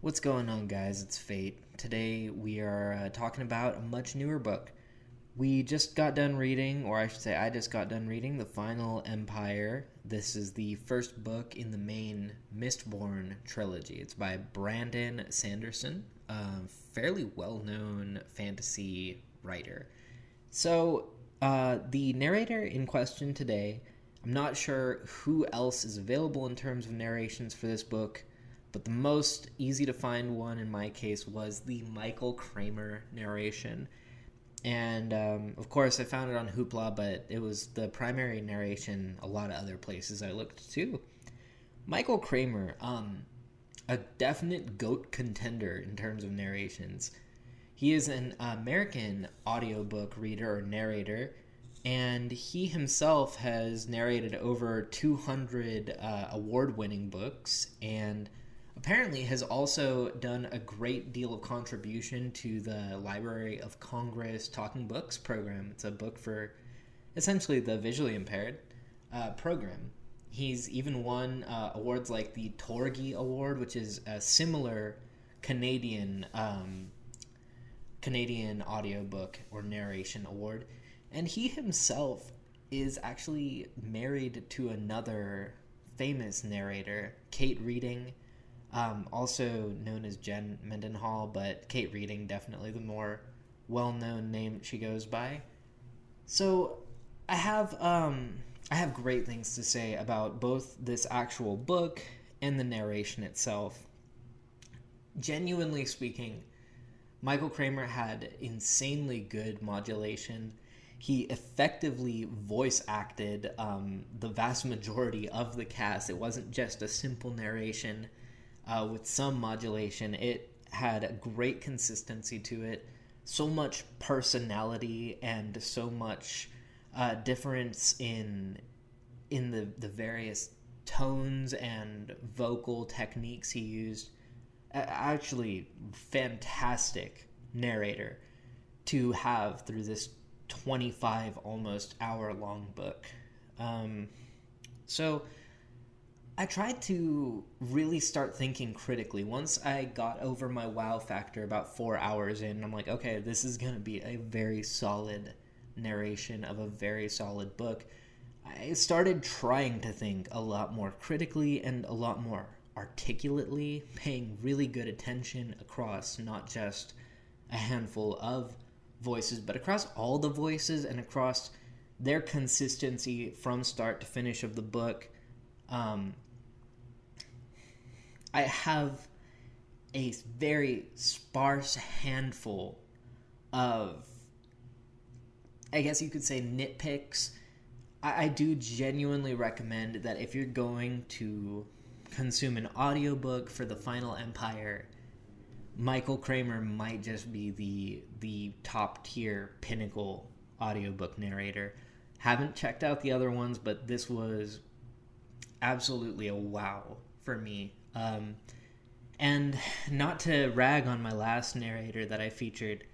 What's going on, guys? It's Fate. Today we are talking about a much newer book. We just got done reading, or I should say, I just got done reading The Final Empire. This is the first book in the main Mistborn trilogy. It's by Brandon Sanderson, a fairly well known fantasy writer. The narrator in question today, I'm not sure who else is available in terms of narrations for this book, but the most easy to find one in my case was the Michael Kramer narration. And of course, I found it on Hoopla, but it was the primary narration a lot of other places I looked too. Michael Kramer, a definite GOAT contender in terms of narrations. He is an American audiobook reader or narrator, and he himself has narrated over 200 award winning books and apparently has also done a great deal of contribution to the Library of Congress Talking Books program. It's a book for essentially the visually impaired program. He's even won awards like the Torgy Award, which is a similar Canadian Canadian audiobook or narration award. And he himself is actually married to another famous narrator, Kate Reading, also known as Jen Mendenhall, but Kate Reading definitely the more well-known name she goes by. So I have great things to say about both this actual book and the narration itself. Genuinely speaking, Michael Kramer had insanely good modulation. He effectively voice acted the vast majority of the cast. It wasn't just a simple narration with some modulation. It had a great consistency to it, so much personality, and so much difference in the various tones and vocal techniques he used. Actually, fantastic narrator to have through this 25 almost hour long book. So I tried to really start thinking critically. Once I got over my wow factor about 4 hours in, I'm like, okay, this is going to be a very solid narration of a very solid book. I started trying to think a lot more critically and a lot more articulately, paying really good attention across not just a handful of voices, but across all the voices and across their consistency from start to finish of the book. I have a very sparse handful of, I guess you could say, nitpicks. I do genuinely recommend that if you're going to consume an audiobook for The Final Empire, Michael Kramer might just be the top tier pinnacle audiobook narrator. Haven't checked out the other ones, but this was absolutely a wow for me. And not to rag on my last narrator that I featured,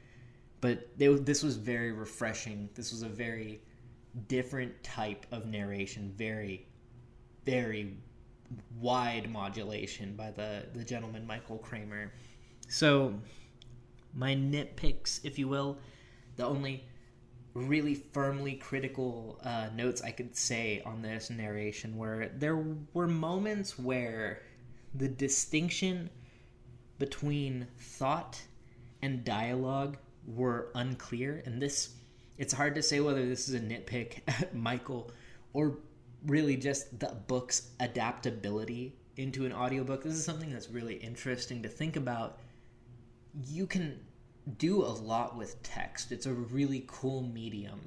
but this was very refreshing. This was a very different type of narration, very, very wide modulation by the gentleman Michael Kramer. So my nitpicks, if you will, the only really firmly critical notes I could say on this narration were there were moments where the distinction between thought and dialogue were unclear, and it's hard to say whether this is a nitpick at Michael or really just the book's adaptability into an audiobook. This is something that's really interesting to think about. You can do a lot with text. It's a really cool medium.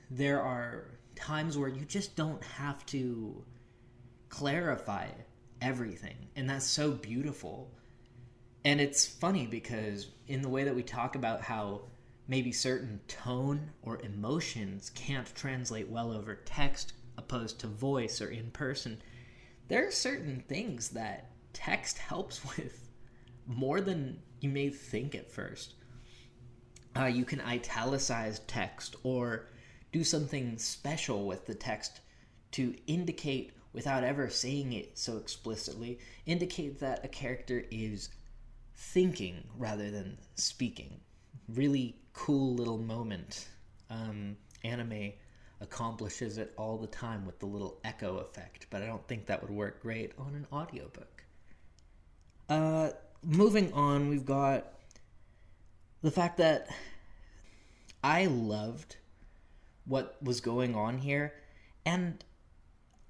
There are times where you just don't have to clarify everything, and that's so beautiful. And it's funny because in the way that we talk about how maybe certain tone or emotions can't translate well over text opposed to voice or in person, there are certain things that text helps with more than you may think at first. You can italicize text or do something special with the text to indicate, without ever saying it so explicitly, indicate that a character is thinking rather than speaking. Really cool little moment. Anime accomplishes it all the time with the little echo effect, but I don't think that would work great on an audiobook. Moving on, we've got the fact that I loved what was going on here, and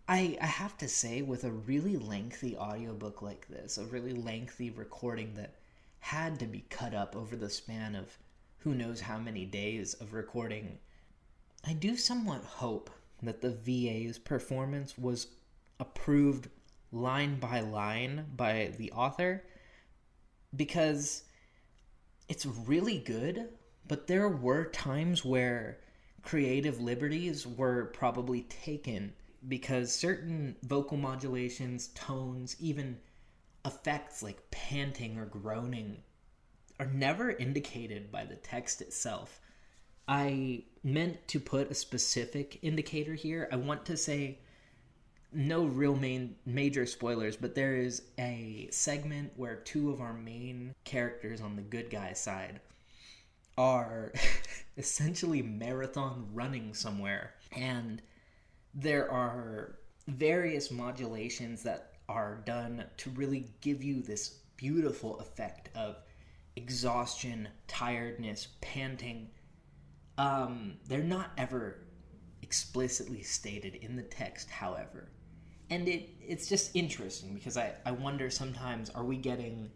I have to say, with a really lengthy audiobook like this, a really lengthy recording that had to be cut up over the span of who knows how many days of recording, I do somewhat hope that the VA's performance was approved line by line by the author, because it's really good, but there were times where creative liberties were probably taken because certain vocal modulations, tones, even effects like panting or groaning are never indicated by the text itself. I meant to put a specific indicator here. I want to say no real major spoilers, but there is a segment where two of our main characters on the good guy side are essentially marathon running somewhere, and there are various modulations that are done to really give you this beautiful effect of exhaustion, tiredness, panting. They're not ever explicitly stated in the text, however. And it's just interesting because I wonder sometimes, are we getting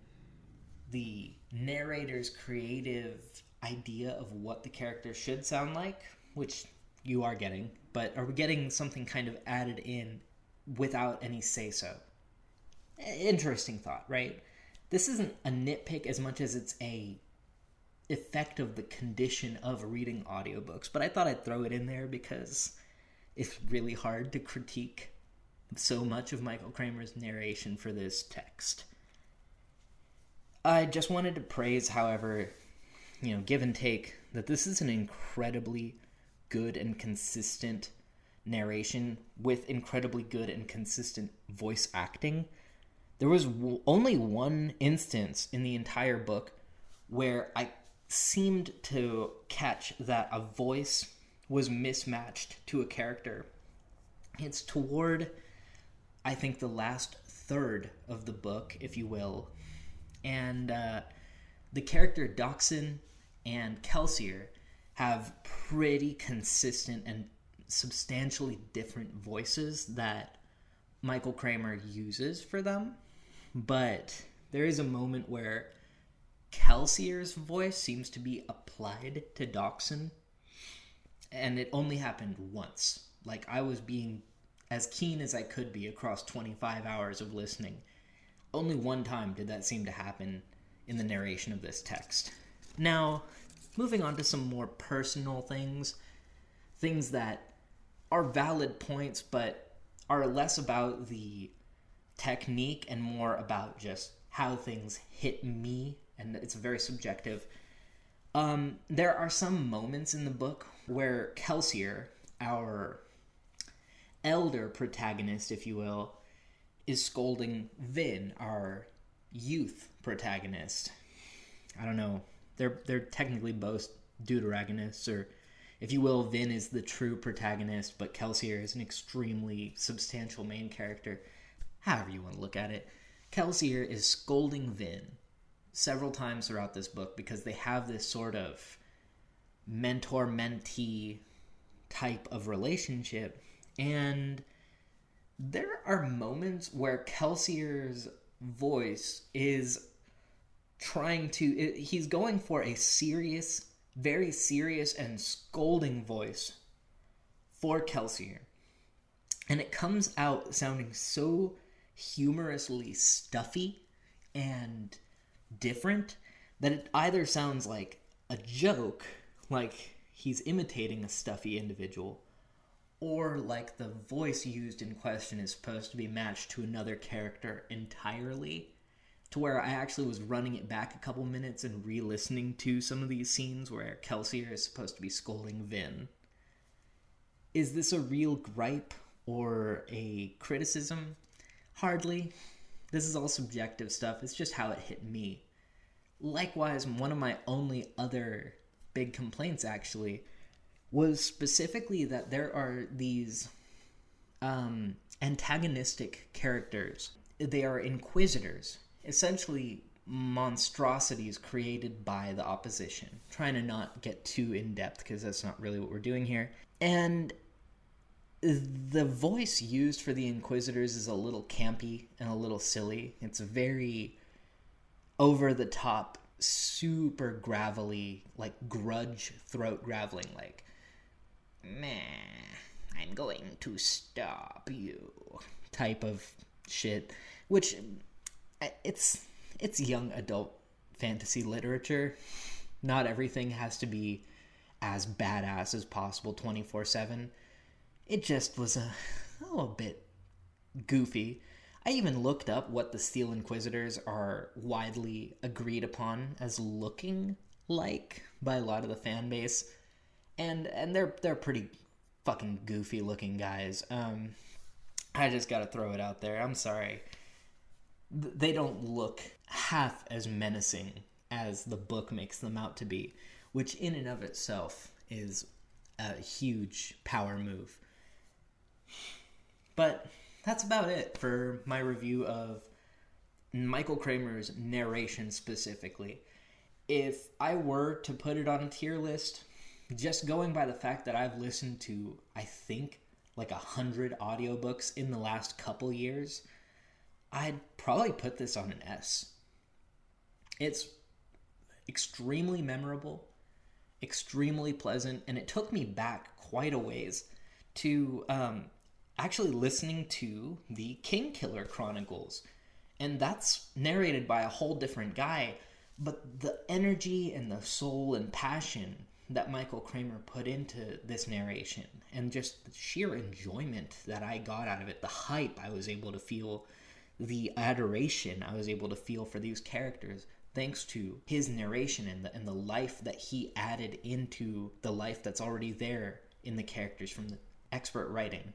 the narrator's creative idea of what the character should sound like, which you are getting, but are we getting something kind of added in without any say-so? Interesting thought, right? This isn't a nitpick as much as it's a effect of the condition of reading audiobooks, but I thought I'd throw it in there because it's really hard to critique so much of Michael Kramer's narration for this text. I just wanted to praise, however, give and take, that this is an incredibly good and consistent narration with incredibly good and consistent voice acting. There was only one instance in the entire book where I seemed to catch that a voice was mismatched to a character. It's toward, I think, the last third of the book, if you will. And the character Doxson and Kelsier have pretty consistent and substantially different voices that Michael Kramer uses for them. But there is a moment where Kelsier's voice seems to be applied to Doxson, and it only happened once. Like, I was being as keen as I could be across 25 hours of listening. Only one time did that seem to happen in the narration of this text. Now, moving on to some more personal things that are valid points, but are less about the technique and more about just how things hit me, and it's very subjective. There are some moments in the book where Kelsier, our elder protagonist, if you will, is scolding Vin, our youth protagonist. I don't know. They're technically both deuteragonists, or if you will, Vin is the true protagonist, but Kelsier is an extremely substantial main character. However you want to look at it. Kelsier is scolding Vin several times throughout this book because they have this sort of mentor-mentee type of relationship. And there are moments where Kelsier's voice is he's going for a serious, very serious and scolding voice for Kelsier. And it comes out sounding so humorously stuffy and different that it either sounds like a joke, like he's imitating a stuffy individual, or like the voice used in question is supposed to be matched to another character entirely, to where I actually was running it back a couple minutes and re-listening to some of these scenes where Kelsier is supposed to be scolding Vin. Is this a real gripe or a criticism? Hardly. This is all subjective stuff. It's just how it hit me. Likewise, one of my only other big complaints, actually, was specifically that there are these antagonistic characters. They are inquisitors, essentially monstrosities created by the opposition. Trying to not get too in-depth because that's not really what we're doing here. And the voice used for the inquisitors is a little campy and a little silly. It's very over-the-top, super gravelly, like grudge throat graveling, like, meh, I'm going to stop you type of shit, which it's young adult fantasy literature. Not everything has to be as badass as possible 24/7. It just was a little bit goofy. I even looked up what the Steel Inquisitors are widely agreed upon as looking like by a lot of the fan base, and they're pretty fucking goofy looking guys. I just gotta throw it out there. I'm sorry. They don't look half as menacing as the book makes them out to be, which in and of itself is a huge power move. But that's about it for my review of Michael Kramer's narration specifically. If I were to put it on a tier list, just going by the fact that I've listened to, I think, like 100 audiobooks in the last couple years, I'd probably put this on an S. It's extremely memorable, extremely pleasant, and it took me back quite a ways to actually listening to the Kingkiller Chronicles. And that's narrated by a whole different guy, but the energy and the soul and passion that Michael Kramer put into this narration, and just the sheer enjoyment that I got out of it, the hype I was able to feel, the adoration I was able to feel for these characters, thanks to his narration and the life that he added into the life that's already there in the characters from the expert writing.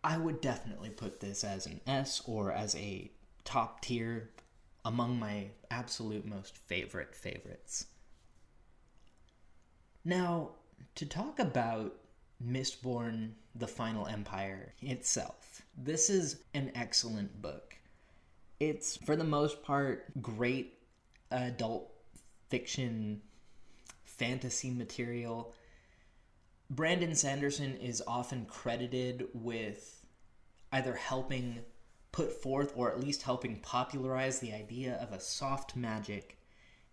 I would definitely put this as an S or as a top tier among my absolute most favorites. Now, to talk about Mistborn, The Final Empire itself, this is an excellent book. It's, for the most part, great adult fiction fantasy material. Brandon Sanderson is often credited with either helping put forth or at least helping popularize the idea of a soft magic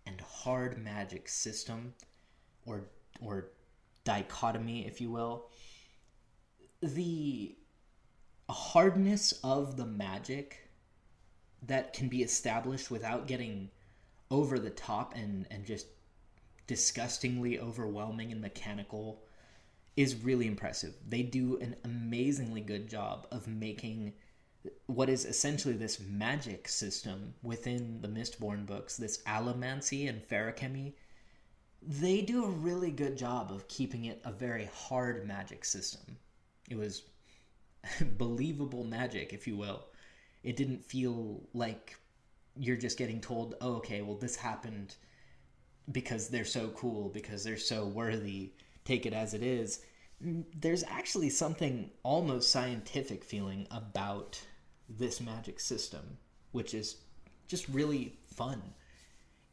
and hard magic system, or dichotomy, if you will. The hardness of the magic that can be established without getting over the top and just disgustingly overwhelming and mechanical is really impressive. They do an amazingly good job of making what is essentially this magic system within the Mistborn books, this allomancy and feruchemy. They do a really good job of keeping it a very hard magic system. It was believable magic, if you will. It didn't feel like you're just getting told, oh, okay, well, this happened because they're so cool, because they're so worthy, take it as it is. There's actually something almost scientific feeling about this magic system, which is just really fun.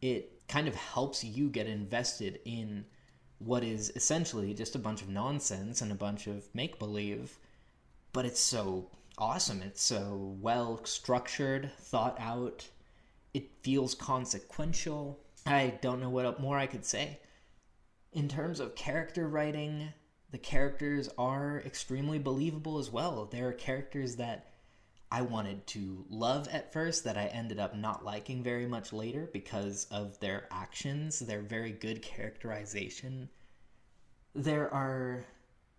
It kind of helps you get invested in what is essentially just a bunch of nonsense and a bunch of make-believe, but it's so awesome. It's so well structured, thought out. It feels consequential. I don't know what more I could say. In terms of character writing, the characters are extremely believable as well. There are characters that I wanted to love at first that I ended up not liking very much later because of their actions, their very good characterization. There are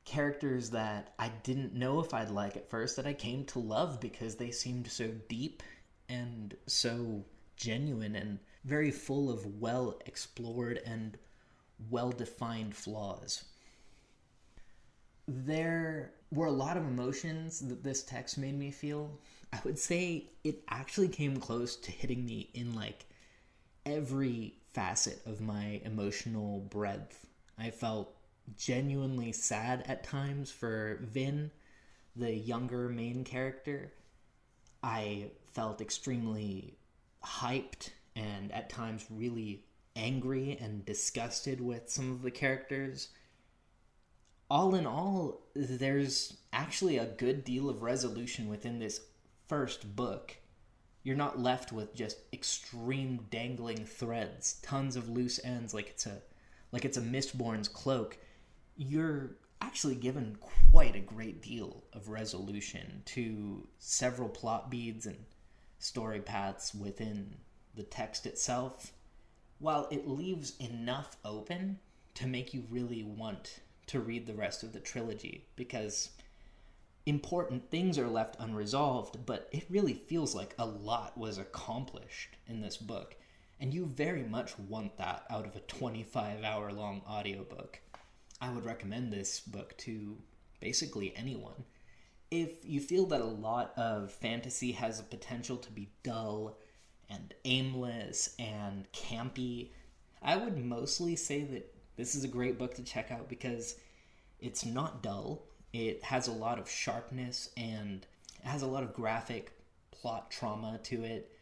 characters that I didn't know if I'd like at first that I came to love because they seemed so deep and so genuine and very full of well-explored and well-defined flaws. There were a lot of emotions that this text made me feel. I would say it actually came close to hitting me in like every facet of my emotional breadth. I felt genuinely sad at times for Vin, the younger main character. I felt extremely hyped and at times really angry and disgusted with some of the characters. All in all, there's actually a good deal of resolution within this first book. You're not left with just extreme dangling threads, tons of loose ends like it's a Mistborn's cloak. You're actually given quite a great deal of resolution to several plot beads and story paths within the text itself, while it leaves enough open to make you really want to read the rest of the trilogy, because important things are left unresolved, but it really feels like a lot was accomplished in this book, and you very much want that out of a 25-hour-long audiobook. I would recommend this book to basically anyone. If you feel that a lot of fantasy has a potential to be dull and aimless and campy, I would mostly say that this is a great book to check out because it's not dull. It has a lot of sharpness and it has a lot of graphic plot trauma to it.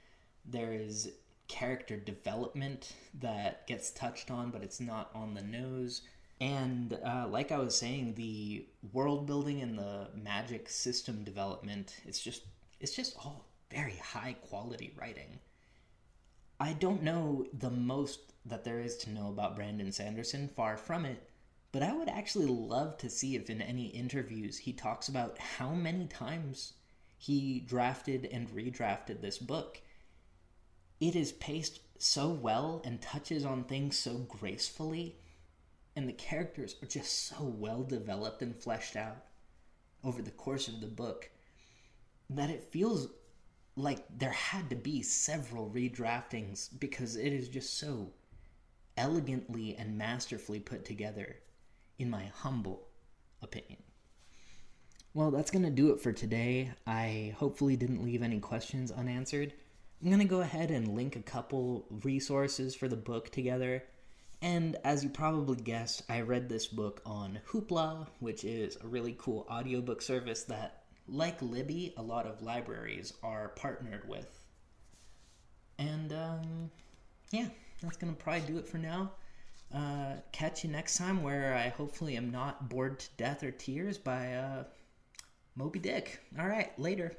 There is character development that gets touched on, but it's not on the nose. And like I was saying, the world building and the magic system development, it's just all very high quality writing. I don't know the most that there is to know about Brandon Sanderson, far from it, but I would actually love to see if in any interviews he talks about how many times he drafted and redrafted this book. It is paced so well and touches on things so gracefully, and the characters are just so well developed and fleshed out over the course of the book that it feels like there had to be several redraftings because it is just so elegantly and masterfully put together, in my humble opinion. Well, that's going to do it for today. I hopefully didn't leave any questions unanswered. I'm going to go ahead and link a couple resources for the book together. And as you probably guessed, I read this book on Hoopla, which is a really cool audiobook service that, like Libby, a lot of libraries are partnered with. And, yeah, that's going to probably do it for now. Catch you next time where I hopefully am not bored to death or tears by Moby Dick. All right, later.